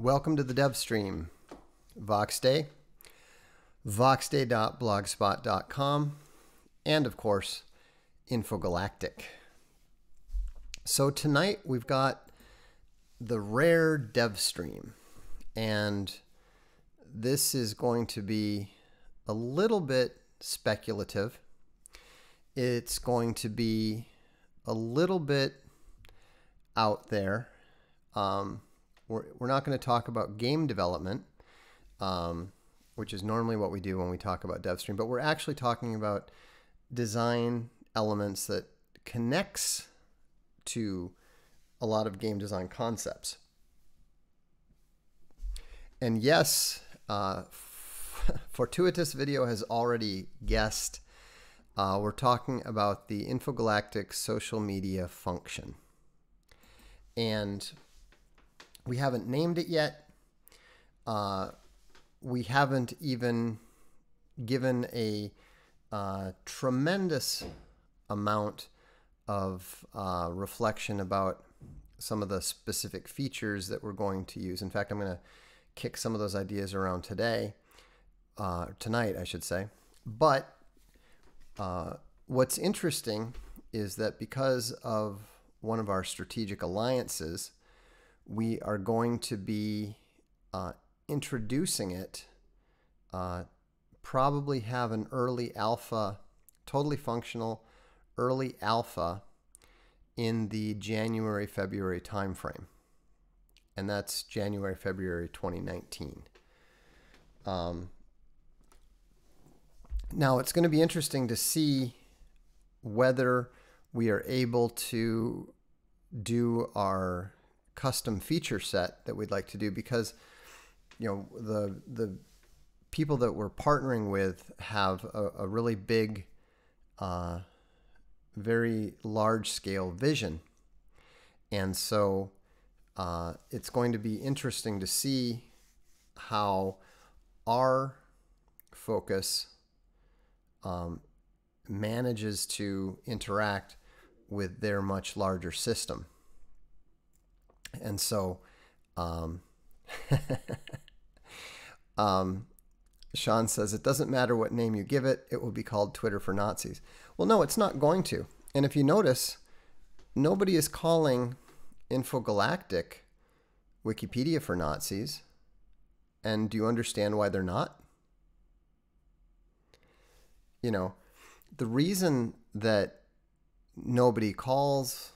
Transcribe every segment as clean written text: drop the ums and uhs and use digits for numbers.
Welcome to the DEVSTREAM. VoxDay, voxday.blogspot.com, and of course, Infogalactic. So tonight we've got the rare DEVSTREAM, and this is going to be a little bit speculative. It's going to be a little bit out there. We're not going to talk about game development, which is normally what we do when we talk about DEVSTREAM, but we're actually talking about design elements that connects to a lot of game design concepts. And yes, fortuitous video has already guessed, we're talking about the Infogalactic social media function. And we haven't named it yet. We haven't even given a tremendous amount of reflection about some of the specific features that we're going to use. In fact, I'm going to kick some of those ideas around tonight, I should say. But what's interesting is that because of one of our strategic alliances, we are going to be introducing it, probably have an early alpha, totally functional early alpha in the January-February timeframe. And that's January-February 2019. Now it's going to be interesting to see whether we are able to do our custom feature set that we'd like to do, because the people that we're partnering with have a really big, very large scale vision, and so it's going to be interesting to see how our focus manages to interact with their much larger system. And so, Sean says, it doesn't matter what name you give it, it will be called Twitter for Nazis. Well, no, it's not going to. And if you notice, nobody is calling Infogalactic Wikipedia for Nazis. And do you understand why they're not? You know, the reason that nobody calls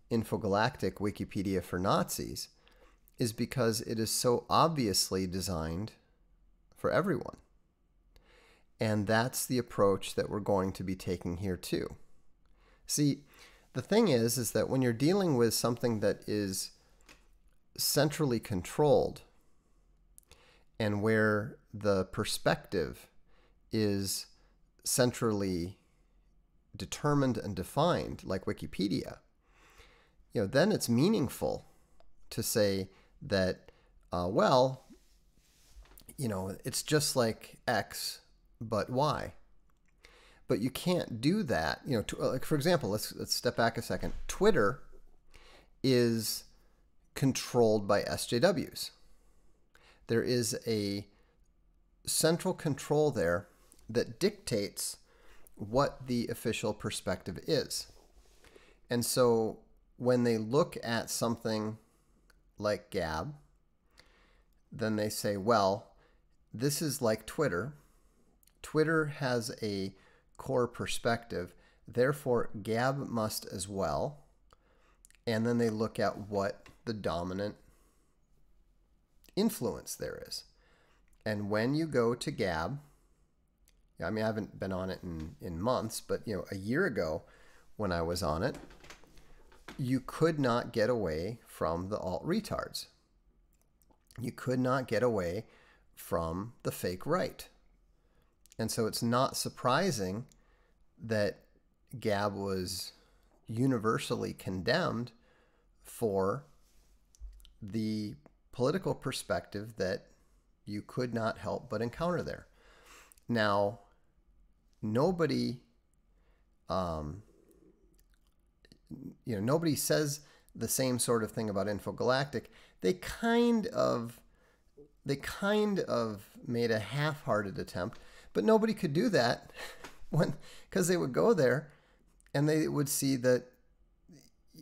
Infogalactic Wikipedia for Nazis is because it is so obviously designed for everyone. And that's the approach that we're going to be taking here too. See, the thing is that when you're dealing with something that is centrally controlled and where the perspective is centrally determined and defined, like Wikipedia, then it's meaningful to say that, well, it's just like X, but Y. But you can't do that. Like, for example, let's step back a second. Twitter is controlled by SJWs. There is a central control there that dictates what the official perspective is. And so when they look at something like Gab, then they say, well, this is like Twitter. Twitter has a core perspective, therefore Gab must as well. And then they look at what the dominant influence there is. And when you go to Gab, I mean, I haven't been on it in months, but a year ago when I was on it, you could not get away from the alt-retards. You could not get away from the fake right. And so it's not surprising that Gab was universally condemned for the political perspective that you could not help but encounter there. Now, nobody nobody says the same sort of thing about Infogalactic, they kind of made a half-hearted attempt, but nobody could do that because they would go there and they would see that,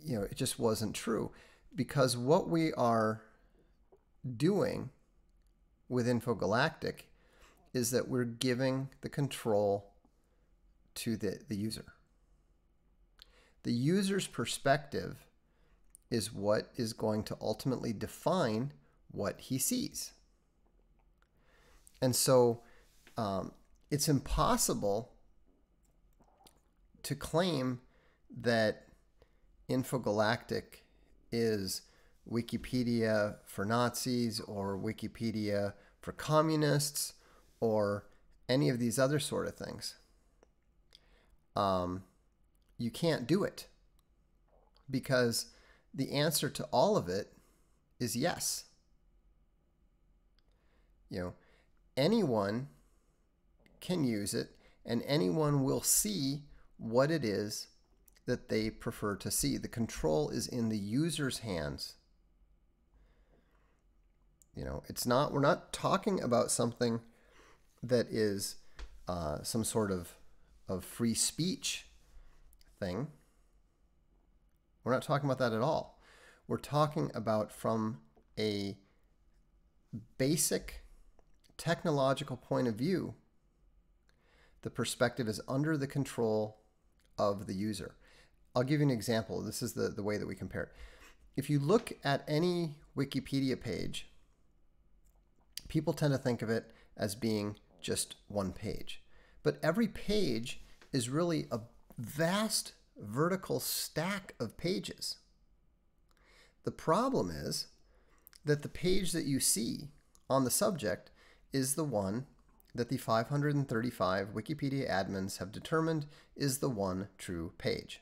you know, it just wasn't true. Because what we are doing with Infogalactic is that we're giving the control to the user. The user's perspective is what is going to ultimately define what he sees. And so it's impossible to claim that Infogalactic is Wikipedia for Nazis or Wikipedia for communists or any of these other sort of things. You can't do it because the answer to all of it is yes. You know, anyone can use it and anyone will see what it is that they prefer to see. The control is in the user's hands. You know, we're not talking about something that is some sort of free speech thing. We're not talking about that at all. We're talking about from a basic technological point of view, the perspective is under the control of the user. I'll give you an example. This is the way that we compare it. If you look at any Wikipedia page, people tend to think of it as being just one page. But every page is really a vast vertical stack of pages. The problem is that the page that you see on the subject is the one that the 535 Wikipedia admins have determined is the one true page.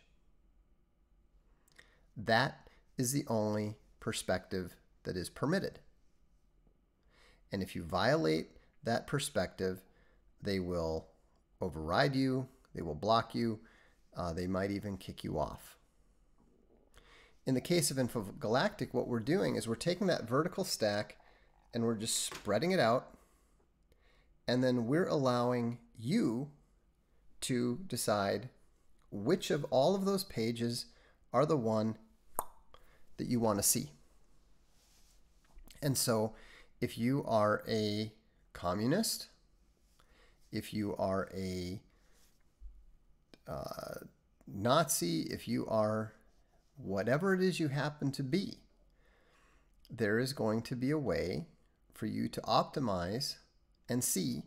That is the only perspective that is permitted. And if you violate that perspective, they will override you, they will block you, they might even kick you off. In the case of Infogalactic, what we're doing is we're taking that vertical stack and we're just spreading it out, and then we're allowing you to decide which of all of those pages are the one that you want to see. And so if you are a communist, if you are a Nazi, if you are whatever it is you happen to be, there is going to be a way for you to optimize and see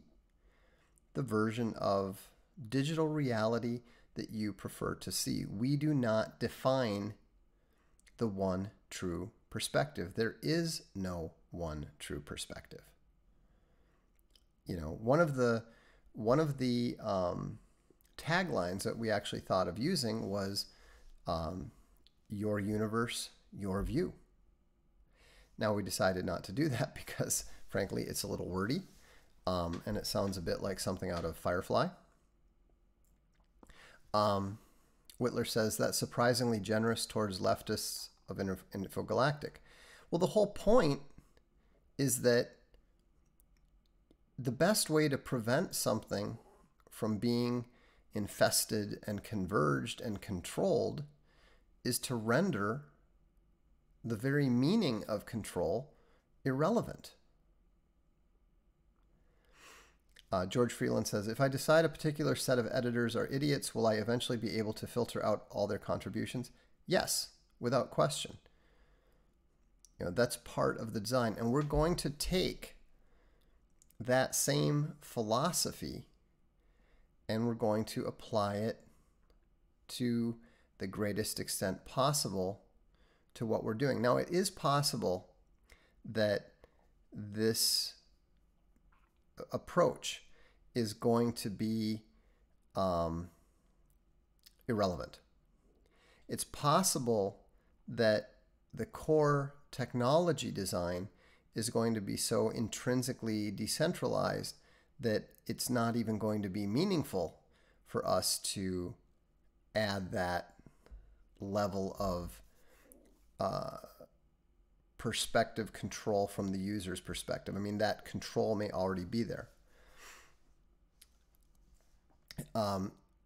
the version of digital reality that you prefer to see. We do not define the one true perspective. There is no one true perspective. You know, one of the taglines that we actually thought of using was your universe, your view. Now we decided not to do that because frankly it's a little wordy and it sounds a bit like something out of Firefly. Whitler says that's surprisingly generous towards leftists of Infogalactic. Well, the whole point is that the best way to prevent something from being infested and converged and controlled is to render the very meaning of control irrelevant. George Freeland says, if I decide a particular set of editors are idiots, will I eventually be able to filter out all their contributions? Yes, without question. You know, that's part of the design. And we're going to take that same philosophy and we're going to apply it to the greatest extent possible to what we're doing. Now, it is possible that this approach is going to be irrelevant. It's possible that the core technology design is going to be so intrinsically decentralized that it's not even going to be meaningful for us to add that level of perspective control from the user's perspective. I mean, that control may already be there.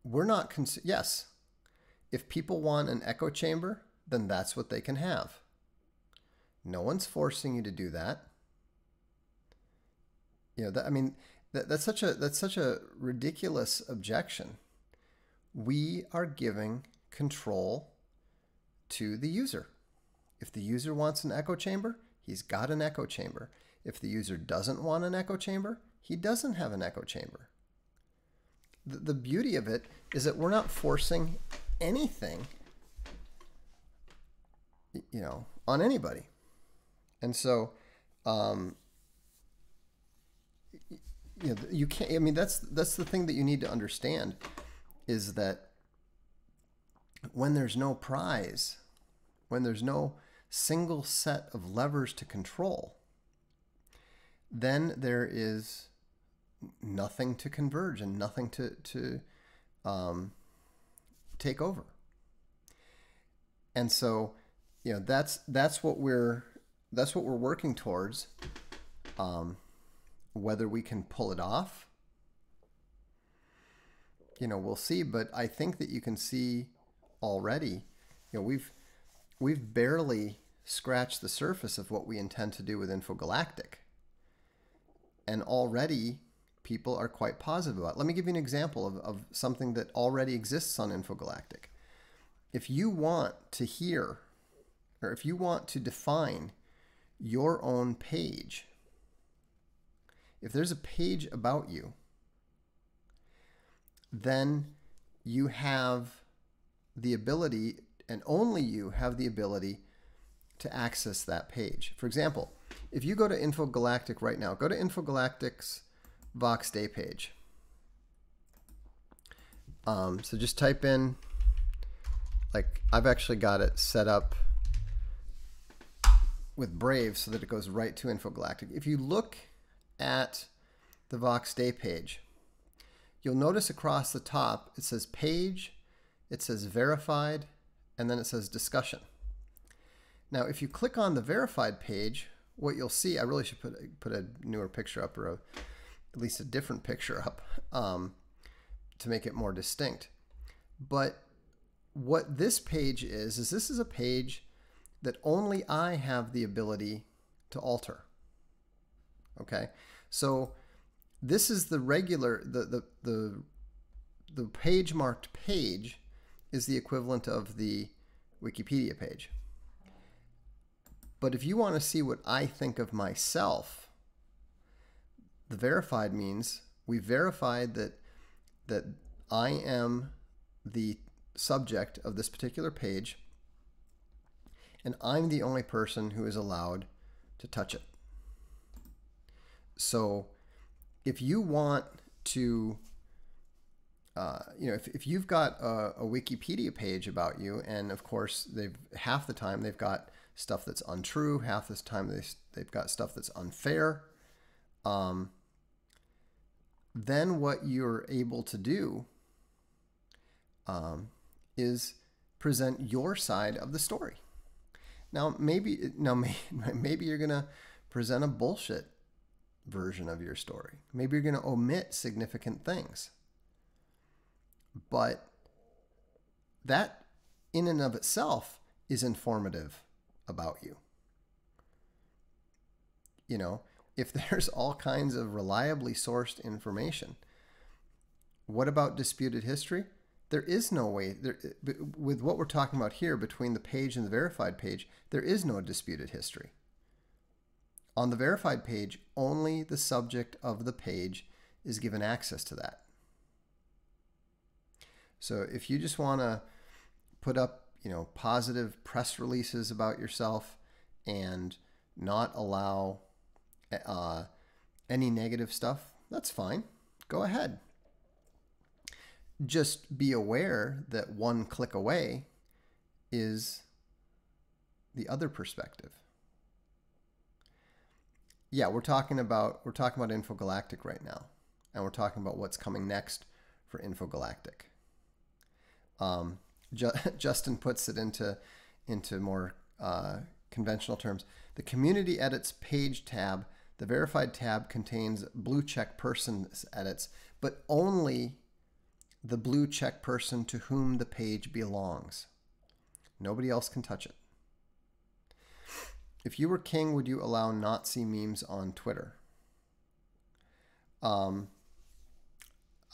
We're not, yes, if people want an echo chamber, then that's what they can have. No one's forcing you to do that. You know, I mean, that's such a ridiculous objection. We are giving control to the user. If the user wants an echo chamber, he's got an echo chamber. If the user doesn't want an echo chamber, he doesn't have an echo chamber. The beauty of it is that we're not forcing anything, you know, on anybody. And so, you know, you can't, I mean, that's the thing that you need to understand, is that when there's no prize, when there's no single set of levers to control, then there is nothing to converge and nothing to take over. And so, you know, that's what we're working towards. Whether we can pull it off, you know, we'll see. But I think that you can see already, you know, we've barely scratched the surface of what we intend to do with Infogalactic. And already people are quite positive about it. Let me give you an example of something that already exists on Infogalactic. If you want to hear, or if you want to define your own page, if there's a page about you, then you have the ability, and only you have the ability, to access that page. For example, if you go to Infogalactic right now, go to Infogalactic's Vox Day page. So just type in, like, I've actually got it set up with Brave so that it goes right to Infogalactic. If you look at the Vox Day page, you'll notice across the top it says page, it says verified, and then it says discussion. Now if you click on the verified page, what you'll see, I really should put a newer picture up, or at least a different picture up, to make it more distinct. But what this page is this is a page that only I have the ability to alter. Okay, so this is the regular, the page marked page is the equivalent of the Wikipedia page. But if you want to see what I think of myself, the verified means we verified that I am the subject of this particular page, and I'm the only person who is allowed to touch it. So if you want to, you know, if you've got a Wikipedia page about you, and of course half the time they've got stuff that's untrue, half this time they've got stuff that's unfair, then what you're able to do is present your side of the story. Now maybe you're gonna present a bullshit version of your story. Maybe you're gonna omit significant things. But that in and of itself is informative about you. You know, if there's all kinds of reliably sourced information, what about disputed history? There is no way, with what we're talking about here between the page and the verified page, there is no disputed history. On the verified page, only the subject of the page is given access to that. So if you just want to put up, you know, positive press releases about yourself and not allow any negative stuff, that's fine. Go ahead. Just be aware that one click away is the other perspective. Yeah, we're talking about Infogalactic right now, and we're talking about what's coming next for Infogalactic. Justin puts it into more conventional terms. The Community Edits page tab, the Verified tab contains blue check persons edits, but only the blue check person to whom the page belongs. Nobody else can touch it. If you were king, would you allow Nazi memes on Twitter? I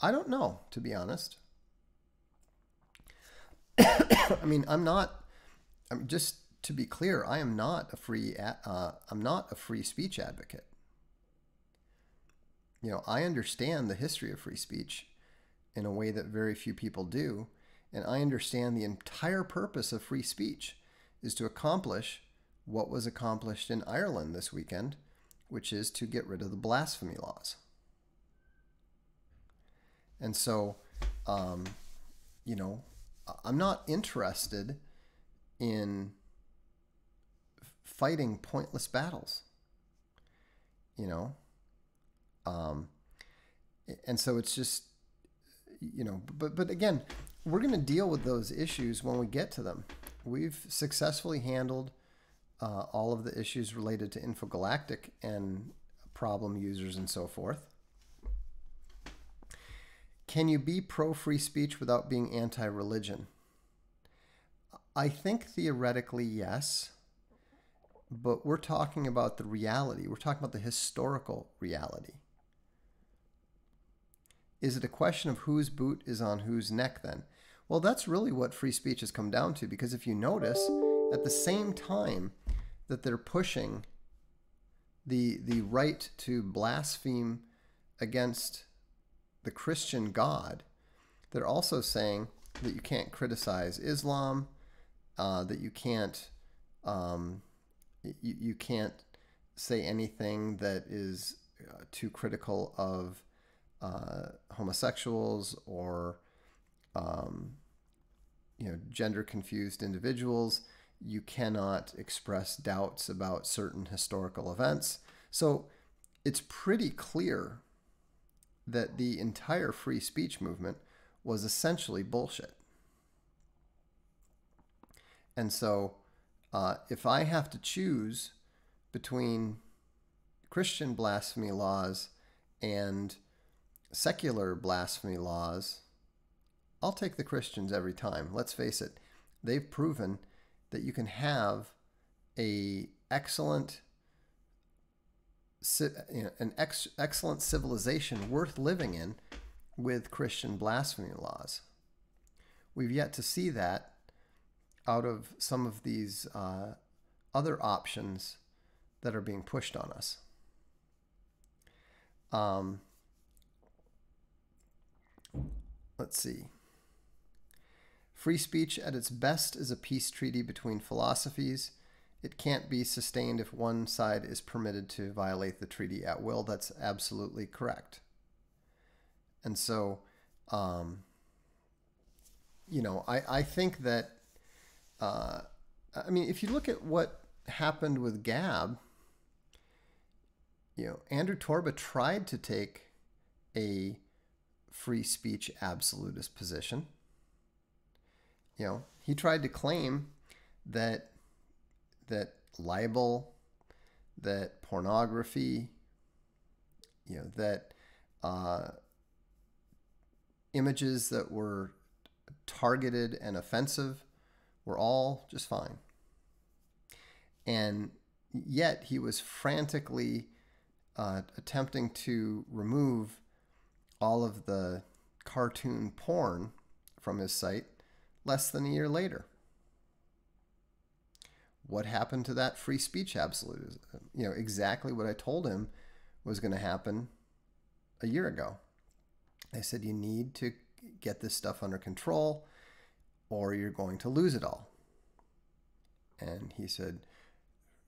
don't know, to be honest. I mean, just to be clear, I am not a I'm not a free speech advocate. You know, I understand the history of free speech in a way that very few people do, and I understand the entire purpose of free speech is to accomplish what was accomplished in Ireland this weekend, which is to get rid of the blasphemy laws. And so, you know, I'm not interested in fighting pointless battles, you know. And so it's just, you know, but again, we're going to deal with those issues when we get to them. We've successfully handled all of the issues related to Infogalactic and problem users and so forth. Can you be pro-free speech without being anti-religion? I think theoretically, yes. But we're talking about the reality. We're talking about the historical reality. Is it a question of whose boot is on whose neck then? Well, that's really what free speech has come down to, because if you notice, at the same time that they're pushing the right to blaspheme against the Christian God, they're also saying that you can't criticize Islam, that you can't you can't say anything that is too critical of homosexuals or you know, gender confused individuals. You cannot express doubts about certain historical events. So it's pretty clear that the entire free speech movement was essentially bullshit. And so if I have to choose between Christian blasphemy laws and secular blasphemy laws, I'll take the Christians every time. Let's face it, they've proven that you can have an excellent civilization worth living in with Christian blasphemy laws. We've yet to see that out of some of these other options that are being pushed on us. Let's see. Free speech at its best is a peace treaty between philosophies. It can't be sustained if one side is permitted to violate the treaty at will. That's absolutely correct. And so, you know, I think that, I mean, if you look at what happened with Gab, you know, Andrew Torba tried to take a free speech absolutist position. You know, he tried to claim that libel, that pornography, you know, that images that were targeted and offensive were all just fine. And yet he was frantically attempting to remove all of the cartoon porn from his site less than a year later. What happened to that free speech absolutism? You know, exactly what I told him was going to happen a year ago. I said, you need to get this stuff under control or you're going to lose it all. And he said,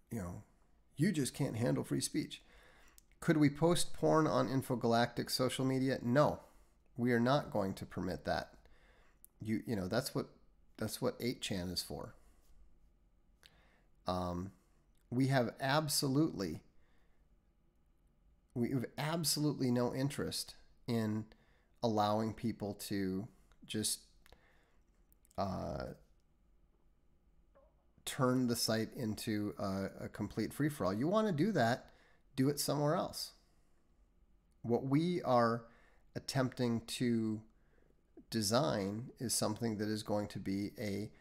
you know, you just can't handle free speech. Could we post porn on Infogalactic social media? No, we are not going to permit that. You know, that's what 8chan is for. We have absolutely no interest in allowing people to just turn the site into a complete free-for-all. You want to do that, do it somewhere else. What we are attempting to design is something that is going to be a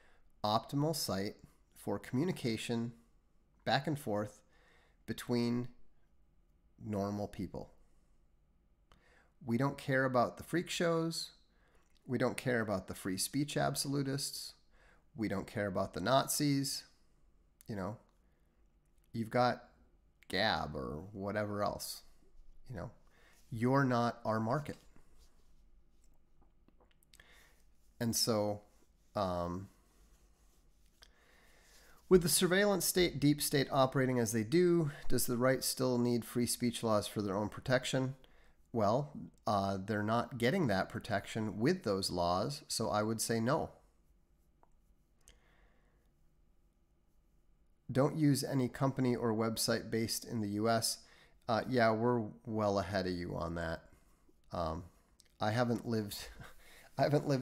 optimal site for communication back and forth between normal people. We don't care about the freak shows. We don't care about the free speech absolutists. We don't care about the Nazis. You know, you've got Gab or whatever else. You know, you're not our market. And so, with the surveillance state, deep state operating as they do, does the right still need free speech laws for their own protection? Well, they're not getting that protection with those laws, so I would say no. Don't use any company or website based in the US. Yeah, we're well ahead of you on that. I haven't lived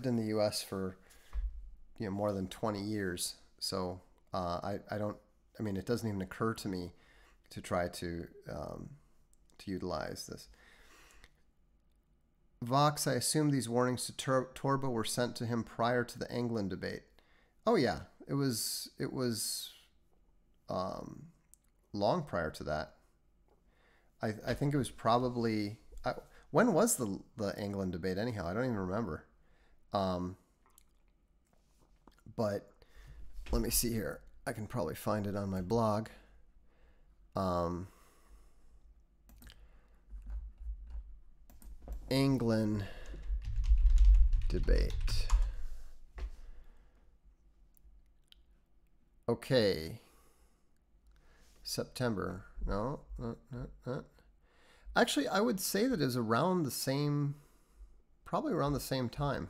in the US for more than 20 years, so I mean, it doesn't even occur to me to try to utilize this. Vox, I assume these warnings to Torba were sent to him prior to the Anglin debate. Oh yeah, it was long prior to that. I think it was probably when was the Anglin debate anyhow? I don't even remember. But let me see here. I can probably find it on my blog. Anglin debate. Okay. September. No. Actually, I would say that it was around the same, probably around the same time.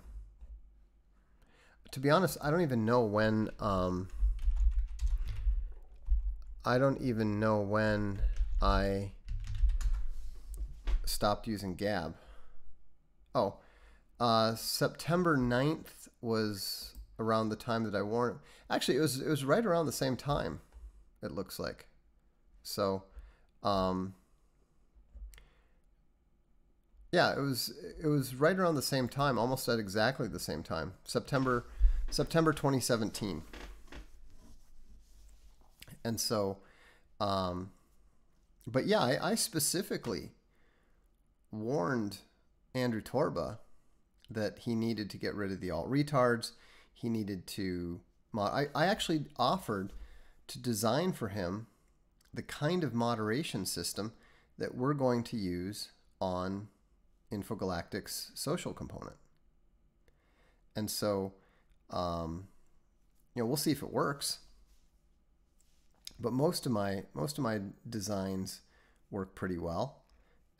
To be honest, I don't even know when I stopped using Gab. Oh, September 9th was around the time that I warned. Actually, it was right around the same time, it looks like. So, yeah, it was right around the same time, almost at exactly the same time. September 2017. And so, but yeah, I specifically warned Andrew Torba that he needed to get rid of the alt-retards. He needed to I actually offered to design for him the kind of moderation system that we're going to use on Infogalactic's social component. And so, we'll see if it works. But most of my designs work pretty well.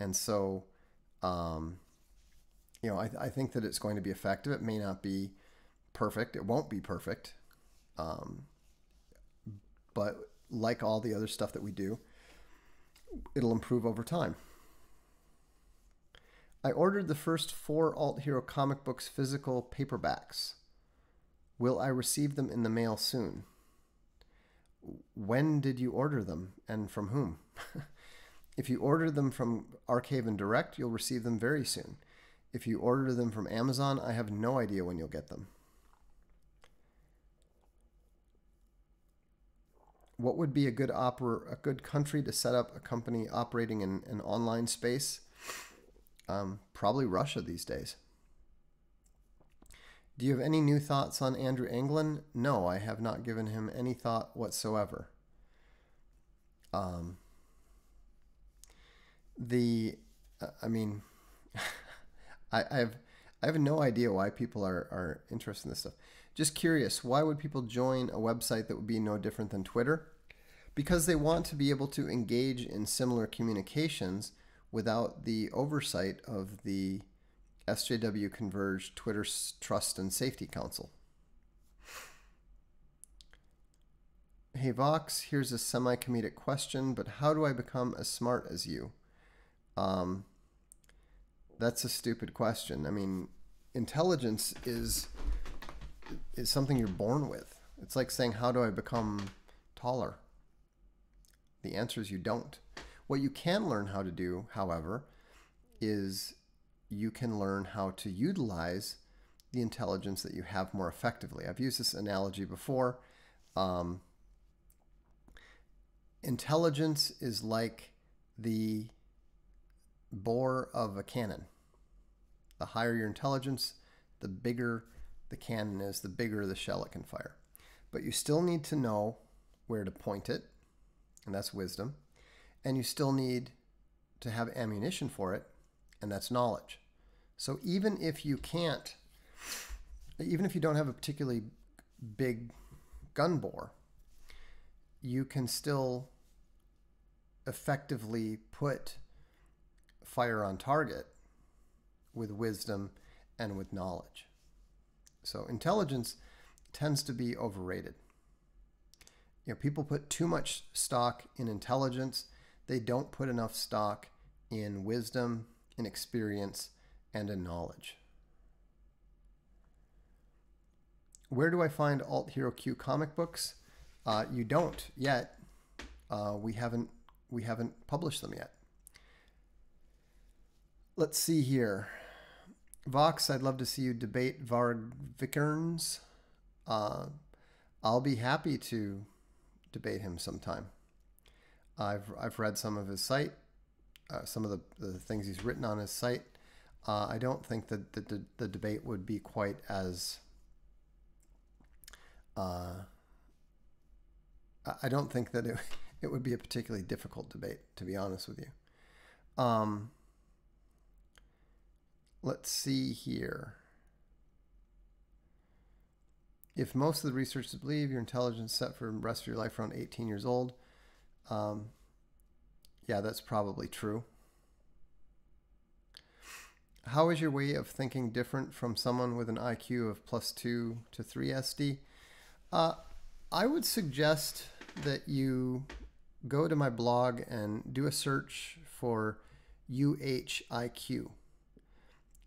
And so, I think that it's going to be effective. It may not be perfect. It won't be perfect. But like all the other stuff that we do, it'll improve over time. I ordered the first 4 Alt Hero comic books physical paperbacks. Will I receive them in the mail soon? When did you order them and from whom? If you order them from Archaven Direct, you'll receive them very soon. If you order them from Amazon, I have no idea when you'll get them. What would be a good country to set up a company operating in an online space? Probably Russia these days. Do you have any new thoughts on Andrew Anglin? No, I have not given him any thought whatsoever. I have no idea why people are interested in this stuff. Just curious, why would people join a website that would be no different than Twitter? Because they want to be able to engage in similar communications without the oversight of the SJW Converge Twitter Trust and Safety Council. Hey Vox, here's a semi-comedic question, but how do I become as smart as you? That's a stupid question. I mean, intelligence is something you're born with. It's like saying, how do I become taller? The answer is you don't. What you can learn how to do, however, is you can learn how to utilize the intelligence that you have more effectively. I've used this analogy before. Intelligence is like the bore of a cannon. The higher your intelligence, the bigger the cannon is, the bigger the shell it can fire. But you still need to know where to point it, and that's wisdom. And you still need to have ammunition for it, and that's knowledge. So even if you don't have a particularly big gun bore, you can still effectively put fire on target with wisdom and with knowledge. So intelligence tends to be overrated. People put too much stock in intelligence. They don't put enough stock in wisdom, in experience, and in knowledge. Where do I find Alt Hero Q comic books? You don't yet. We haven't published them yet. Let's see here. Vox, I'd love to see you debate Varg Vikernes. I'll be happy to debate him sometime. I've read some of his site, some of the things he's written on his site. I don't think that the debate would be quite as I don't think that it would be a particularly difficult debate, to be honest with you. Let's see here. If most of the researchers believe your intelligence set for the rest of your life around 18 years old, yeah, that's probably true. How is your way of thinking different from someone with an IQ of +2 to 3 SD? I would suggest that you go to my blog and do a search for UHIQ.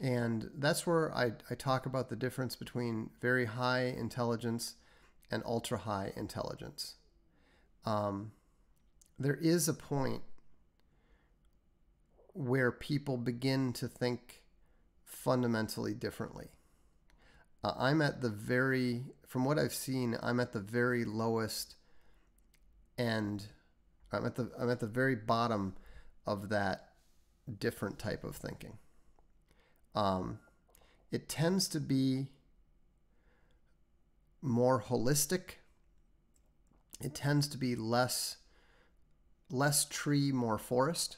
And that's where I talk about the difference between very high intelligence and ultra high intelligence. There is a point where people begin to think fundamentally differently. I'm at the from what I've seen, I'm at the very lowest end. I'm at the very bottom of that different type of thinking. It tends to be more holistic. It tends to be less tree, more forest.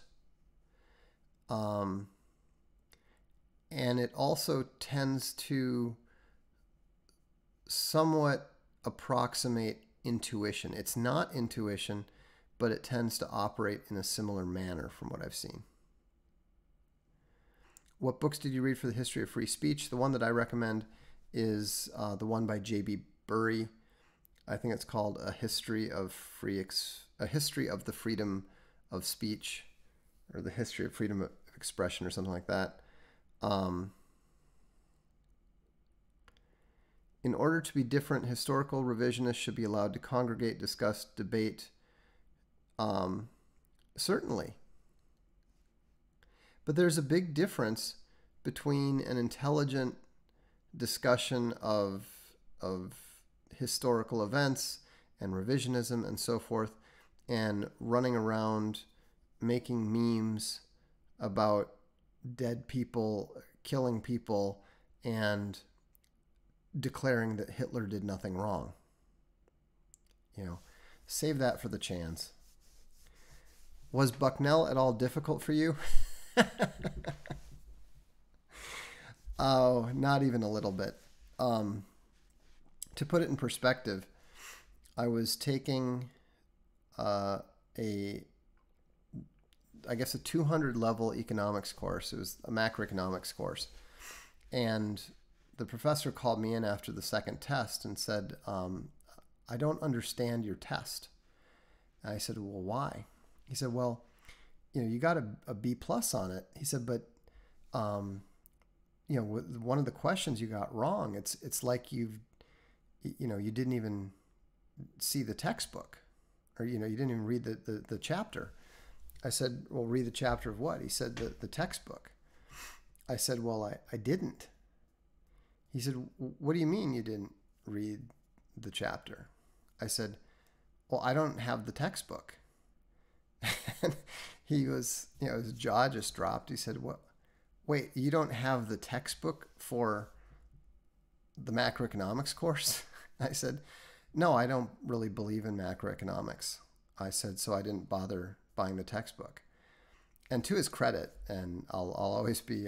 And it also tends to somewhat approximate intuition. It's not intuition, but it tends to operate in a similar manner from what I've seen. What books did you read for the history of free speech? The one that I recommend is the one by J.B. Bury. I think it's called A History of the Freedom of Speech, or The History of Freedom of Expression, or something like that. In order to be different, historical revisionists should be allowed to congregate, discuss, debate. Certainly. But there's a big difference between an intelligent discussion of historical events and revisionism and so forth, and running around making memes about dead people, killing people, and declaring that Hitler did nothing wrong. Save that for the Chans. Was Bucknell at all difficult for you? Oh, not even a little bit. To put it in perspective, I was taking a 200 level economics course. It was a macroeconomics course. And the professor called me in after the second test and said, I don't understand your test. And I said, well, why? He said, well, you got a B+ on it. He said, but, one of the questions you got wrong, it's like you didn't even see the textbook, or you didn't even read the chapter. I said, well, read the chapter of what? He said the textbook. I said, well, I didn't. He said, what do you mean you didn't read the chapter? I said, well, I don't have the textbook. And he was, his jaw just dropped. He said, what? Wait, you don't have the textbook for the macroeconomics course? I said, no, I don't really believe in macroeconomics. I said, so I didn't bother buying the textbook. And to his credit, and I'll always be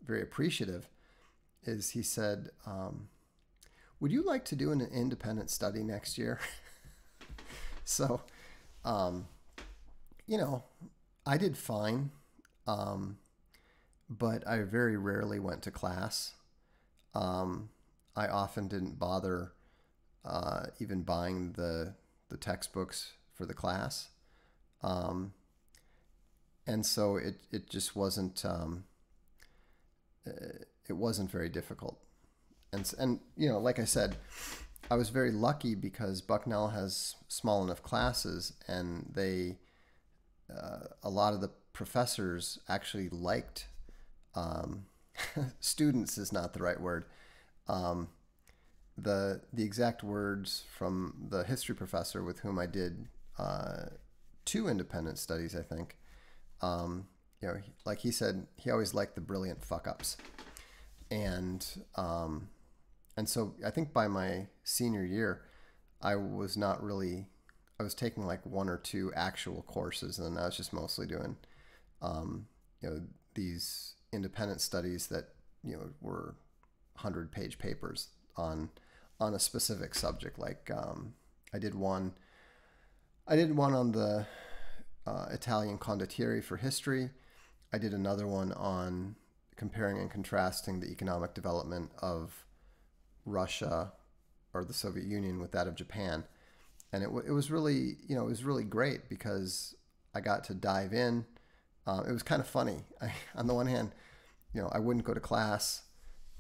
very appreciative, is he said, would you like to do an independent study next year? So, I did fine, but I very rarely went to class. I often didn't bother even buying the textbooks for the class. And so it just wasn't, it wasn't very difficult. And like I said, I was very lucky because Bucknell has small enough classes, and they, a lot of the professors actually liked, students is not the right word. The exact words from the history professor with whom I did 2 independent studies, I think. Like he said, he always liked the brilliant fuck-ups. And so I think by my senior year, I was taking like 1 or 2 actual courses, and I was just mostly doing, these independent studies that, were 100-page papers on a specific subject. Like, I did one on the Italian condottieri for history. I did another one on comparing and contrasting the economic development of Russia or the Soviet Union with that of Japan. And it was really, it was really great because I got to dive in. It was kind of funny. On the one hand, I wouldn't go to class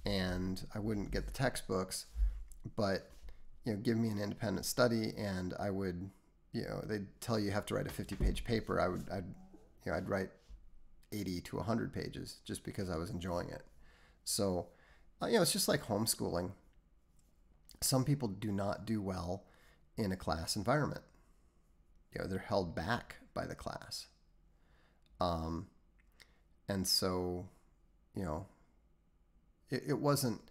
and I wouldn't get the textbooks, but, give me an independent study and I would, they'd tell you have to write a 50-page paper. I'd write 80 to 100 pages just because I was enjoying it. So, it's just like homeschooling. Some people do not do well in a class environment. They're held back by the class. And so, it wasn't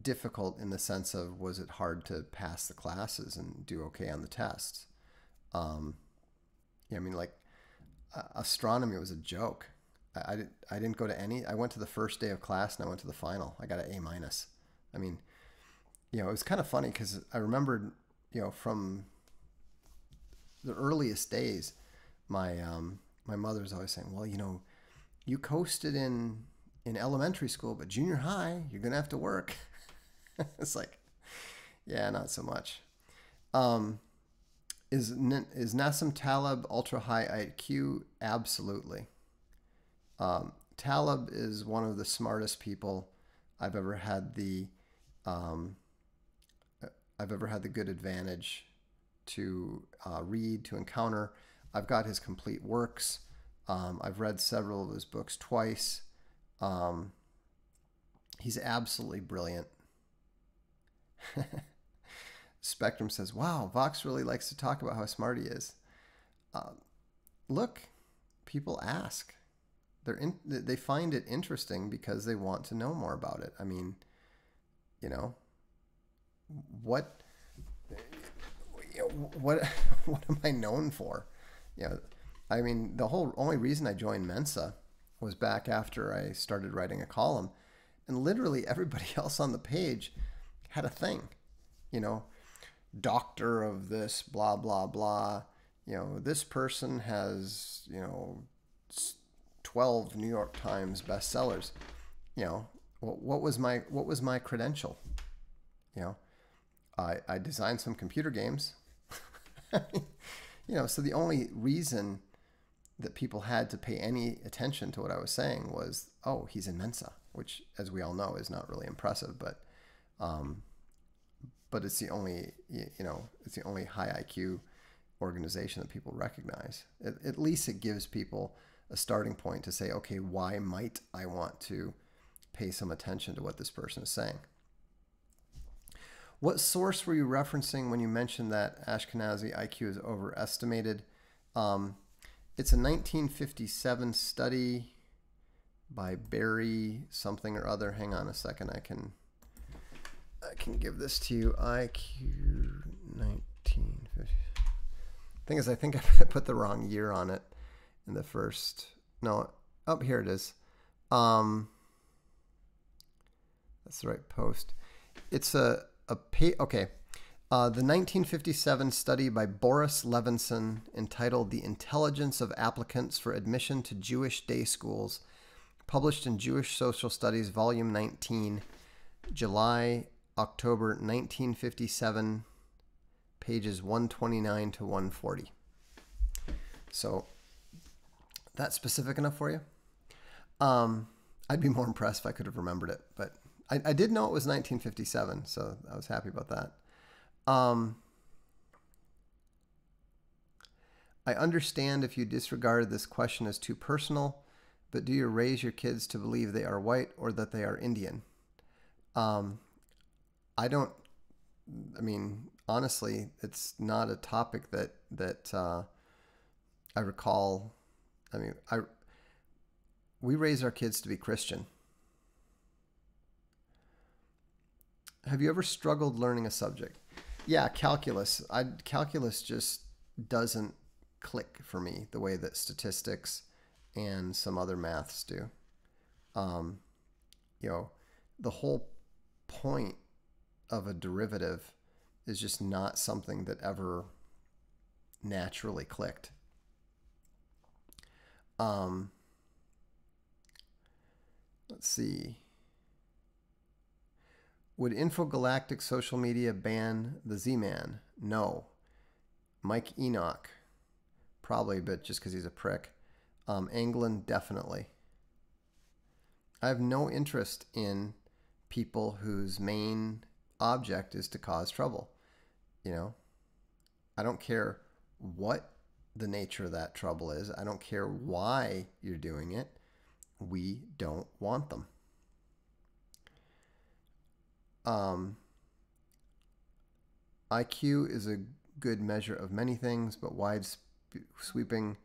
difficult in the sense of, was it hard to pass the classes and do okay on the tests? Like astronomy was a joke. I didn't go to any. I went to the first day of class and I went to the final. I got an A-. I mean, it was kind of funny because I remembered, from the earliest days, my mother's always saying, well, you coasted in elementary school, but junior high, you're going to have to work. It's like, yeah, not so much. Is Nassim Taleb ultra high IQ? Absolutely. Taleb is one of the smartest people I've ever had the good advantage to read, to encounter. I've got his complete works. I've read several of his books twice. He's absolutely brilliant. Spectrum says, wow, Vox really likes to talk about how smart he is. Look, people ask. They find it interesting because they want to know more about it. I mean, what am I known for? I mean, the only reason I joined Mensa was back after I started writing a column, and literally everybody else on the page had a thing, doctor of this, blah, blah, blah. This person has, 12 New York Times bestsellers. What was my credential? I designed some computer games. So the only reason that people had to pay any attention to what I was saying was, oh, he's in Mensa, which, as we all know, is not really impressive. But but it's the only, it's the only high IQ organization that people recognize. At least it gives people a starting point to say, okay, why might I want to pay some attention to what this person is saying? What source were you referencing when you mentioned that Ashkenazi IQ is overestimated? It's a 1957 study by Barry something or other. Hang on a second, I can give this to you. IQ 1950. Thing is, I think I put the wrong year on it in the first. No, oh, here it is. That's the right post. It's okay. The 1957 study by Boris Levinson entitled "The Intelligence of Applicants for Admission to Jewish Day Schools," published in Jewish Social Studies, Volume 19, July-October 1957, pages 129 to 140. So, that's specific enough for you? I'd be more impressed if I could have remembered it, but I did know it was 1957, so I was happy about that. I understand if you disregard this question as too personal, but do you raise your kids to believe they are white or that they are Indian? I mean, honestly, it's not a topic that I recall. I mean, we raise our kids to be Christian. Have you ever struggled learning a subject? Yeah, calculus. Calculus just doesn't click for me the way that statistics and some other maths do. The whole point of a derivative is just not something that ever naturally clicked. Let's see. Would Infogalactic social media ban the Z-Man? No. Mike Enoch? Probably, but just because he's a prick. Anglin? Definitely. I have no interest in people whose main object is to cause trouble. I don't care what the nature of that trouble is. I don't care why you're doing it. We don't want them. IQ is a good measure of many things, but wide sweeping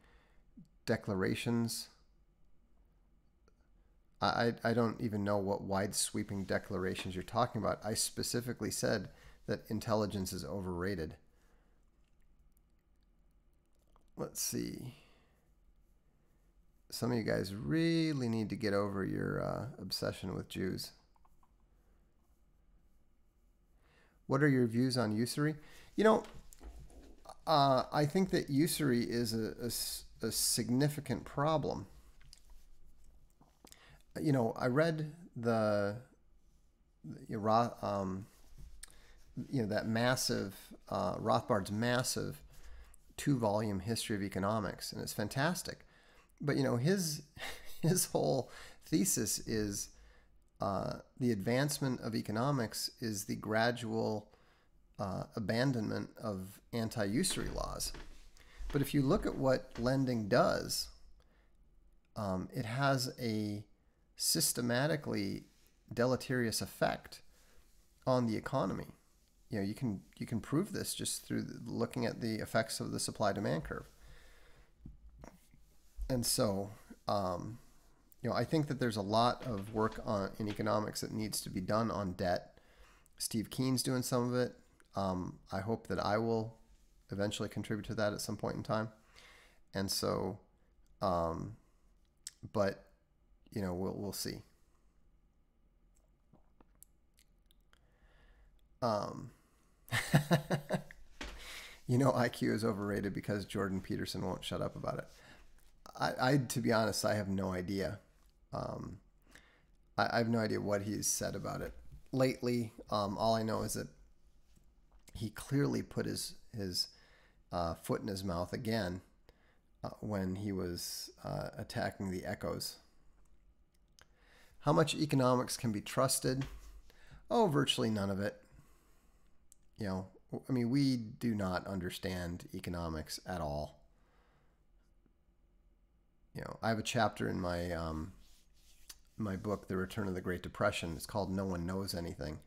declarations. I don't even know what wide sweeping declarations you're talking about. I specifically said that intelligence is overrated. Let's see. Some of you guys really need to get over your obsession with Jews. What are your views on usury? I think that usury is a significant problem. I read that massive, Rothbard's massive 2-volume history of economics, and it's fantastic. But, his whole thesis is the advancement of economics is the gradual abandonment of anti-usury laws. But if you look at what lending does, it has a systematically deleterious effect on the economy. You can prove this just through looking at the effects of the supply-demand curve. And so, I think that there's a lot of work in economics that needs to be done on debt. Steve Keen's doing some of it. I hope that I will eventually contribute to that at some point in time. And so, but we'll see. IQ is overrated because Jordan Peterson won't shut up about it. I to be honest, I have no idea. I have no idea what he's said about it lately. All I know is that he clearly put his foot in his mouth again when he was attacking the echoes. How much economics can be trusted? Oh, virtually none of it. You know, I mean, we do not understand economics at all. You know, I have a chapter in my book, The Return of the Great Depression. It's called No One Knows Anything.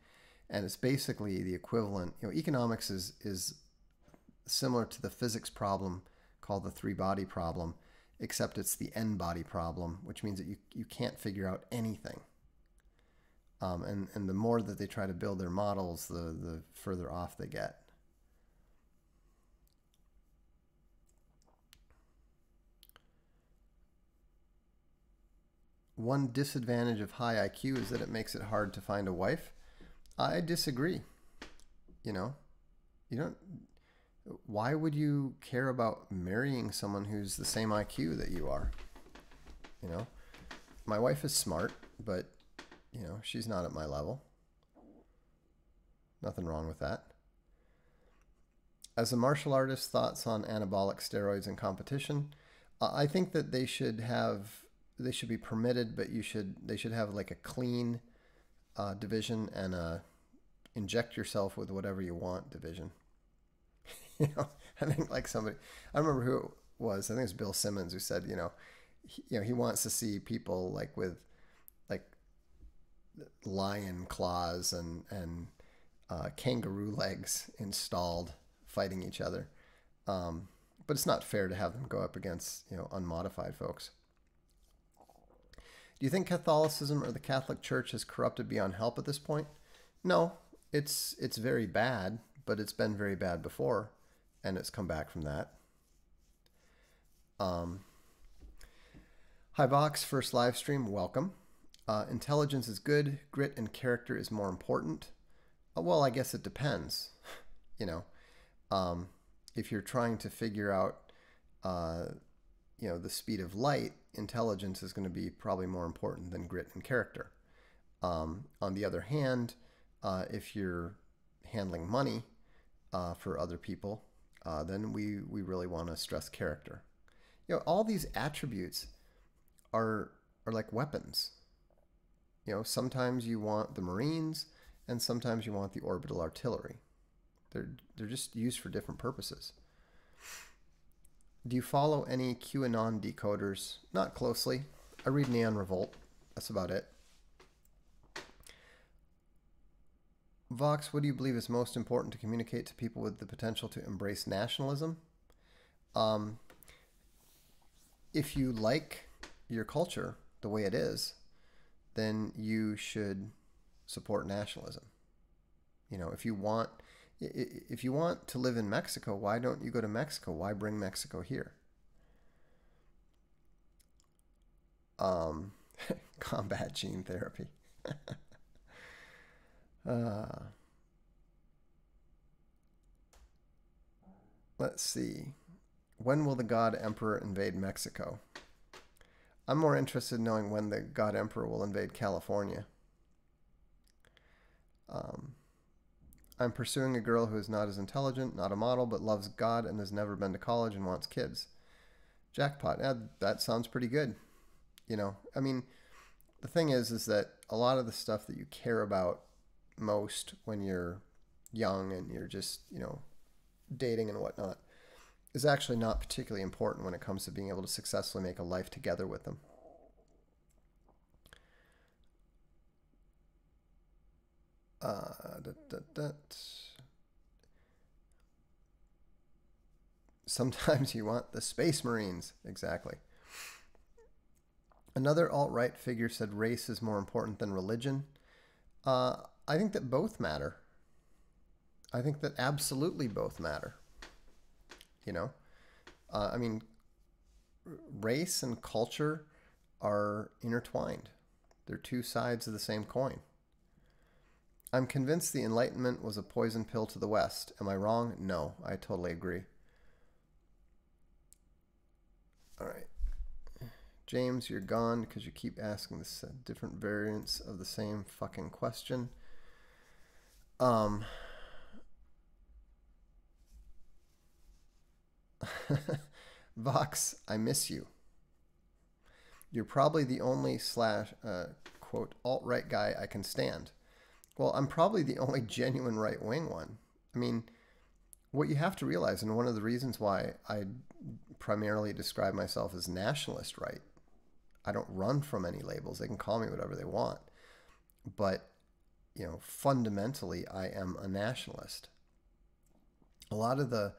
And it's basically the equivalent. You know, economics is similar to the physics problem called the three-body problem, except it's the n-body problem, which means that you can't figure out anything. And the more that they try to build their models, the further off they get. One disadvantage of high IQ is that it makes it hard to find a wife. I disagree. You know, you don't. Why would you care about marrying someone who's the same IQ that you are? You know, my wife is smart, but you know, she's not at my level. Nothing wrong with that. As a martial artist, thoughts on anabolic steroids in competition? I think that they should be permitted, but they should have like a clean division and a inject yourself with whatever you want division. You know, I think like somebody, I remember who it was. I think it was Bill Simmons who said, you know, he wants to see people like with like lion claws and kangaroo legs installed fighting each other. But it's not fair to have them go up against, you know, unmodified folks. Do you think Catholicism or the Catholic Church is corrupted beyond help at this point? No, it's very bad, but it's been very bad before, and it's come back from that. Hi Vox, first live stream, welcome. Intelligence is good, grit and character is more important. Well, I guess it depends. You know, if you're trying to figure out, you know, the speed of light, intelligence is going to be probably more important than grit and character. On the other hand, if you're handling money for other people, then we really want to stress character. You know, all these attributes are like weapons. You know, sometimes you want the Marines, and sometimes you want the orbital artillery. They're just used for different purposes. Do you follow any QAnon decoders? Not closely. I read Neon Revolt. That's about it. Vox, what do you believe is most important to communicate to people with the potential to embrace nationalism? If you like your culture the way it is, then you should support nationalism. You know, if you want to live in Mexico, why don't you go to Mexico? Why bring Mexico here? Combat gene therapy. Let's see. When will the God Emperor invade Mexico? I'm more interested in knowing when the God Emperor will invade California. I'm pursuing a girl who is not as intelligent, not a model, but loves God and has never been to college and wants kids. Jackpot. That sounds pretty good. You know, I mean, the thing is that a lot of the stuff that you care about most when you're young and you're just, you know, dating and whatnot is actually not particularly important when it comes to being able to successfully make a life together with them. Sometimes you want the Space Marines. Exactly. Another alt-right figure said race is more important than religion. I think that both matter. I think that absolutely both matter. You know, I mean, race and culture are intertwined. They're two sides of the same coin. I'm convinced the Enlightenment was a poison pill to the West. Am I wrong? No, I totally agree. All right. James, you're gone because you keep asking this different variants of the same fucking question. Vox, I miss you. You're probably the only quote, alt-right guy I can stand. Well, I'm probably the only genuine right-wing one. I mean, what you have to realize, and one of the reasons why I primarily describe myself as nationalist, right? I don't run from any labels. They can call me whatever they want. But, you know, fundamentally, I am a nationalist. A lot of the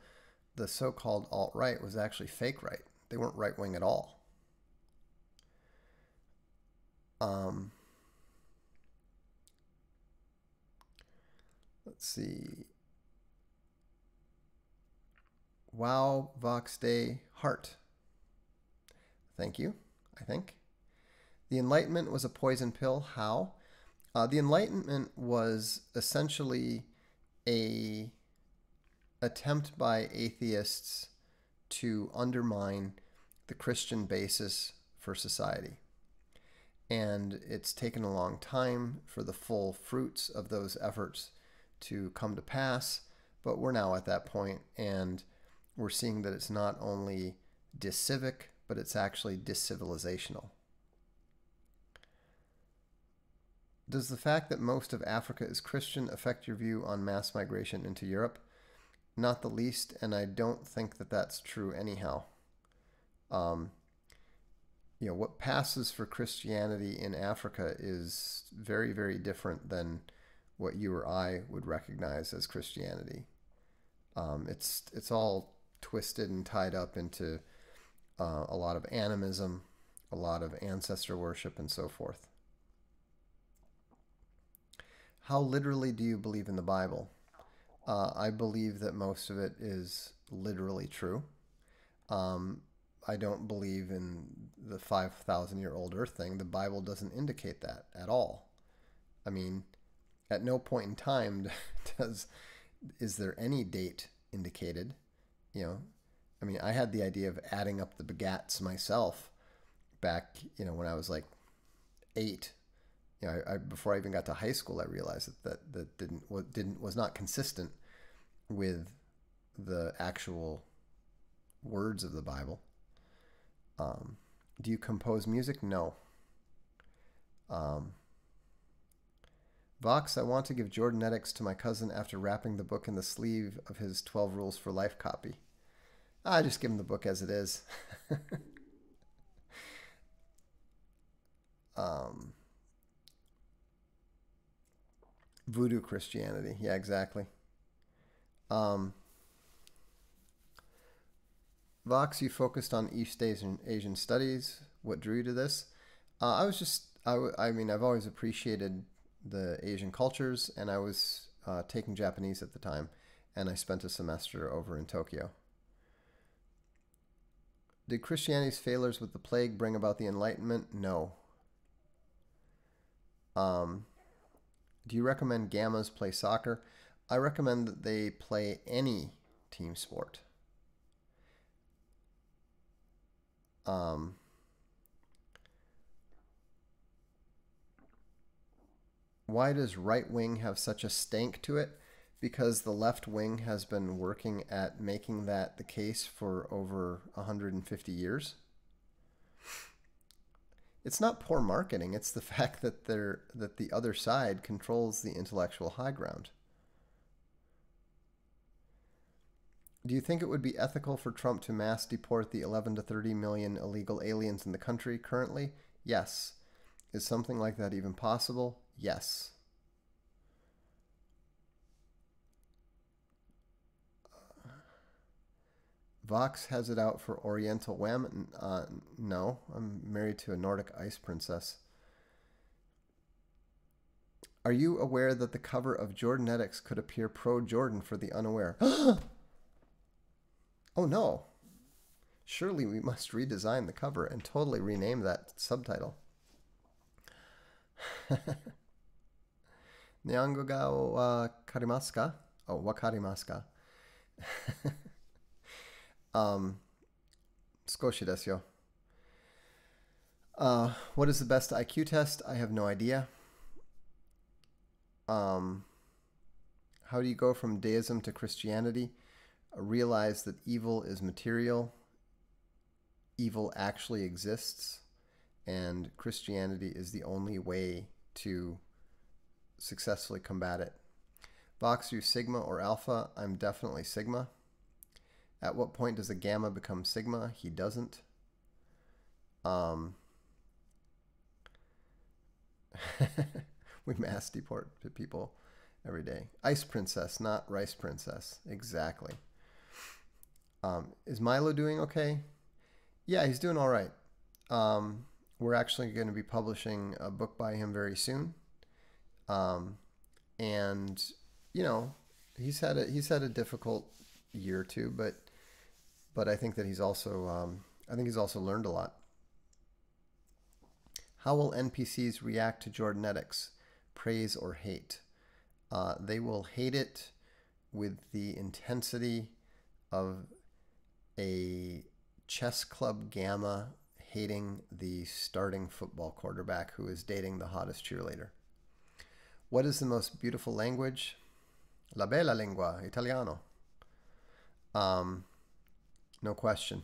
so-called alt-right was actually fake right. They weren't right-wing at all. Let's see. Wow, Vox Day Heart. Thank you, I think. The Enlightenment was a poison pill. How? The Enlightenment was essentially a attempt by atheists to undermine the Christian basis for society. And it's taken a long time for the full fruits of those efforts to come to pass, but we're now at that point, and we're seeing that it's not only discivic, but it's actually discivilizational. Does the fact that most of Africa is Christian affect your view on mass migration into Europe? Not the least, and I don't think that that's true anyhow. You know, what passes for Christianity in Africa is very, very different than what you or I would recognize as Christianity. It's all twisted and tied up into a lot of animism, a lot of ancestor worship, and so forth. How literally do you believe in the Bible? I believe that most of it is literally true. I don't believe in the 5,000-year-old Earth thing. The Bible doesn't indicate that at all. I mean, at no point in time is there any date indicated. You know, I mean, I had the idea of adding up the begats myself back, you know, when I was like 8. You know, before I even got to high school, I realized that was not consistent with the actual words of the Bible. Do you compose music? No. Vox, I want to give Jordanetics to my cousin after wrapping the book in the sleeve of his 12 Rules for Life copy. I just give him the book as it is. Voodoo Christianity. Yeah, exactly. Vox, you focused on East Asian studies. What drew you to this? I mean, I've always appreciated the Asian cultures, and I was taking Japanese at the time, and I spent a semester over in Tokyo. Did Christianity's failures with the plague bring about the Enlightenment? No. Do you recommend Gammas play soccer? I recommend that they play any team sport. Why does right wing have such a stank to it? Because the left wing has been working at making that the case for over 150 years. It's not poor marketing, it's the fact that the other side controls the intellectual high ground. Do you think it would be ethical for Trump to mass deport the 11 to 30 million illegal aliens in the country currently? Yes. Is something like that even possible? Yes. Vox has it out for Oriental Wham? No, I'm married to a Nordic ice princess. Are you aware that the cover of Jordanetics could appear pro-Jordan for the unaware? Oh no. Surely we must redesign the cover and totally rename that subtitle. Nyango ga wakarimasu ka? Oh, wakarimasu ka? Skoshi desu yo. What is the best IQ test? I have no idea. How do you go from deism to Christianity? Realize that evil is material. Evil actually exists. And Christianity is the only way to successfully combat it. Vox, are you Sigma or Alpha? I'm definitely Sigma. At what point does a Gamma become Sigma? He doesn't. We mass deport people every day. Ice Princess, not Rice Princess. Exactly. Is Milo doing okay? Yeah, he's doing all right. We're actually going to be publishing a book by him very soon. And you know, he's had a difficult year or two, but I think that he's also learned a lot. How will NPCs react to Jordanetics? Praise or hate? They will hate it with the intensity of a chess club Gamma hating the starting football quarterback who is dating the hottest cheerleader. What is the most beautiful language? La bella lingua, Italiano. No question.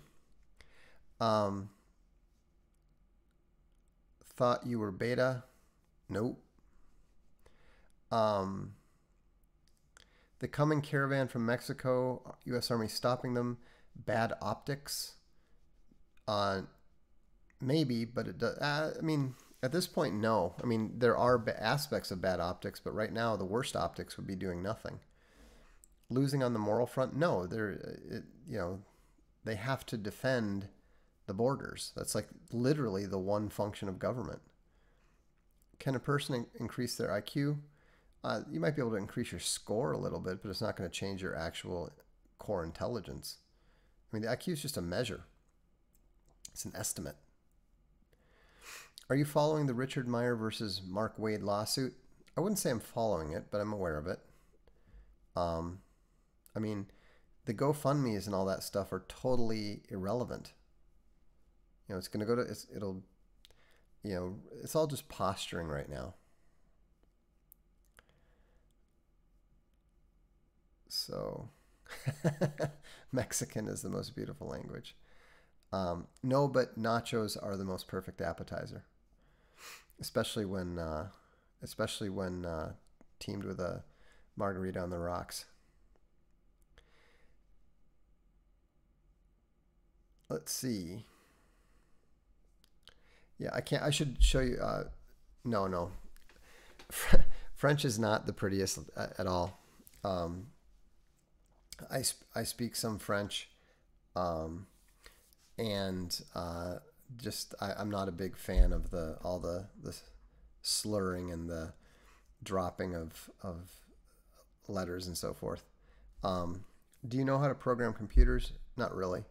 Thought you were beta? Nope. The coming caravan from Mexico, U.S. Army stopping them. Bad optics? Maybe, but it does. I mean, at this point, no. I mean, there are aspects of bad optics, but right now, the worst optics would be doing nothing. Losing on the moral front? No. They have to defend the borders. That's like literally the one function of government. Can a person increase their IQ? You might be able to increase your score a little bit, but it's not going to change your actual core intelligence. I mean, the IQ is just a measure. It's an estimate. Are you following the Richard Meyer versus Mark Wade lawsuit? I wouldn't say I'm following it, but I'm aware of it. I mean, the GoFundMe's and all that stuff are totally irrelevant. You know, it's going to go to, it's all just posturing right now. So, Mexican is the most beautiful language. No, but nachos are the most perfect appetizer, especially when teamed with a margarita on the rocks. Let's see. Yeah, I can't. I should show you. No. French is not the prettiest at all. I speak some French, and I'm not a big fan of all the slurring and the dropping of letters and so forth. Do you know how to program computers? Not really.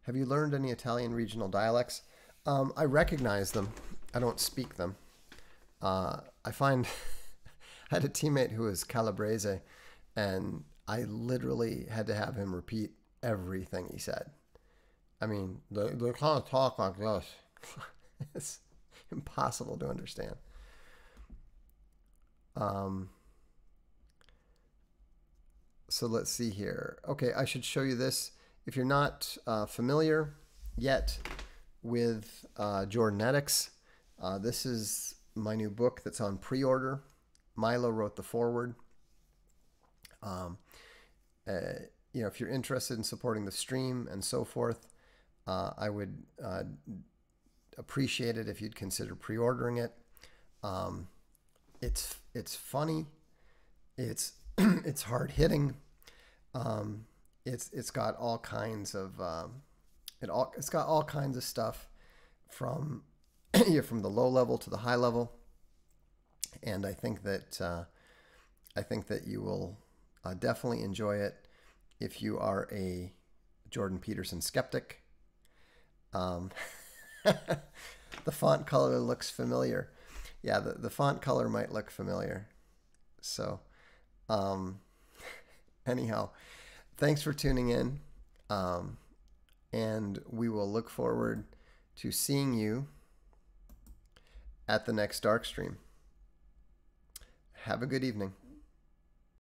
Have you learned any Italian regional dialects? I recognize them. I don't speak them. I find I had a teammate who was Calabrese, and I literally had to have him repeat everything he said. I mean, they kind of talk like this. It's impossible to understand. So let's see here. Okay, I should show you this. If you're not familiar yet with Jordanetics, this is my new book that's on pre-order. Milo wrote the foreword. If you're interested in supporting the stream and so forth, I would appreciate it if you'd consider pre-ordering it. It's funny. It's it's hard hitting. It's got all kinds of it's got all kinds of stuff from from the low level to the high level, and I think that you will definitely enjoy it if you are a Jordan Peterson skeptic. The font color looks familiar. Yeah, the font color might look familiar. So, anyhow, thanks for tuning in. And we will look forward to seeing you at the next dark stream. Have a good evening.